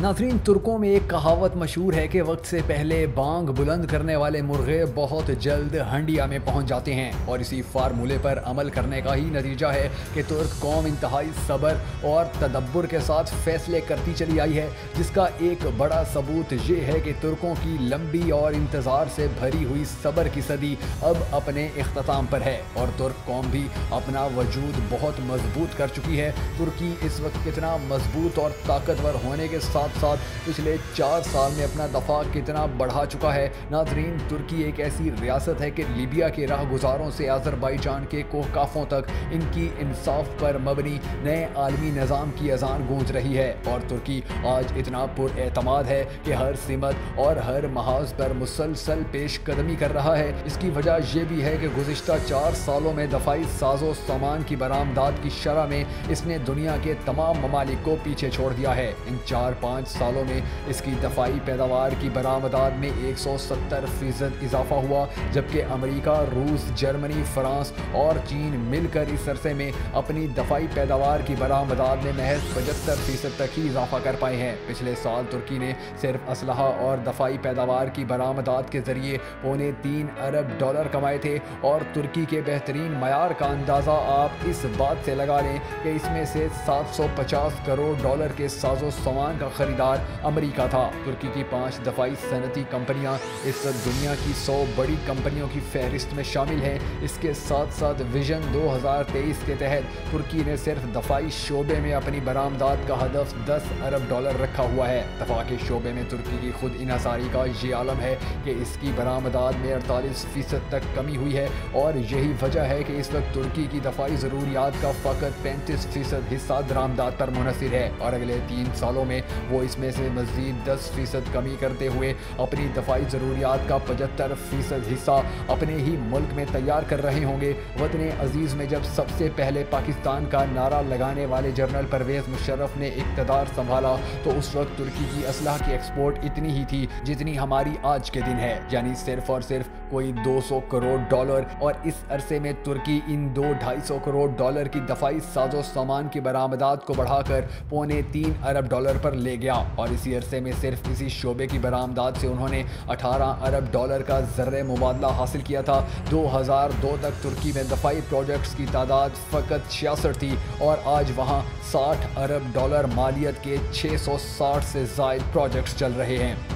नाज़रीन, तुर्कों में एक कहावत मशहूर है कि वक्त से पहले बांग बुलंद करने वाले मुर्गे बहुत जल्द हंडिया में पहुंच जाते हैं, और इसी फार्मूले पर अमल करने का ही नतीजा है कि तुर्क कौम इंतहाई सब्र और तदब्बर के साथ फैसले करती चली आई है, जिसका एक बड़ा सबूत ये है कि तुर्कों की लंबी और इंतज़ार से भरी हुई सब्र की सदी अब अपने इख्तिताम पर है और तुर्क कौम भी अपना वजूद बहुत मजबूत कर चुकी है। तुर्की इस वक्त कितना मजबूत और ताकतवर होने के साथ साथ पिछले 4 साल में अपना दफा कितना बढ़ा चुका है। नाज़रीन, तुर्की एक ऐसी रियासत है कि लीबिया के राह गुजारों से अज़रबैजान के कोहकाफों तक इनकी इंसाफ पर मबनी नए आलमी निज़ाम की अजान गूंज रही है, और तुर्की आज इतना पुरएतमाद है कि हर सिमत और हर महाज पर मुसलसल पेश कदमी कर रहा है। इसकी वजह यह भी है कि गुज़िश्ता 4 सालों में दफाई साजो सामान की बरामदात की शरह में इसने दुनिया के तमाम ममालिक को पीछे छोड़ दिया है। इन 4-5 सालों में इसकी दफाई पैदावार की बरामदात में 170% इजाफा हुआ, जबकि अमेरिका, रूस, जर्मनी, फ्रांस और चीन मिलकर इस अरसे में अपनी दफाई पैदावार की बरामदात में महज 75% तक ही इजाफा कर पाए हैं। पिछले साल तुर्की ने सिर्फ असलहा और दफाई पैदावार की बरामदात के जरिए $3.25 अरब कमाए थे, और तुर्की के बेहतरीन मयार का अंदाज़ा आप इस बात से लगा लें कि इसमें से $750 करोड़ के साजो सामान का खरीदार अमेरिका था। तुर्की की 5 दफाई सनती कंपनियां इस दुनिया की 100 बड़ी कंपनियों की फहरिस्त में शामिल हैं। इसके साथ साथ विजन 2023 के तहत तुर्की ने सिर्फ दफाई शोबे में अपनी बरामदात का हदफ $10 अरब रखा हुआ है। दफा के शोबे में तुर्की की खुद इन्हसारी का ये आलम है कि इसकी बरामदात में 48% तक कमी हुई है, और यही वजह है कि इस वक्त तुर्की की दफाई ज़रूरियात का फ़कत 35% हिस्सा दरामदात पर मुनहसर है, और अगले 3 सालों में वो इसमें से मज़ीद 10% कमी करते हुए अपनी दफाई ज़रूरियात का 75% हिस्सा अपने ही मुल्क में तैयार कर रहे होंगे। वतन अजीज़ में जब सबसे पहले पाकिस्तान का नारा लगाने वाले जनरल परवेज़ मुशर्रफ ने इक़्तिदार संभाला तो उस वक्त तुर्की की असलहा की एक्सपोर्ट इतनी ही थी जितनी हमारी आज के दिन है, यानी सिर्फ और सिर्फ कोई $200 करोड़, और इस अरसे में तुर्की इन $200-250 करोड़ की दफाई साजो सामान की बरामदात को बढ़ाकर $3.25 अरब पर ले गया, और इसी अरसे में सिर्फ इसी शोबे की बरामदात से उन्होंने $18 अरब का ज़र्रे मुबादला हासिल किया था। 2002 तक तुर्की में दफाई प्रोजेक्ट्स की तादाद फ़कत 66 थी, और आज वहाँ $60 अरब मालियत के 660 से ज़ायद प्रोजेक्ट्स चल रहे हैं।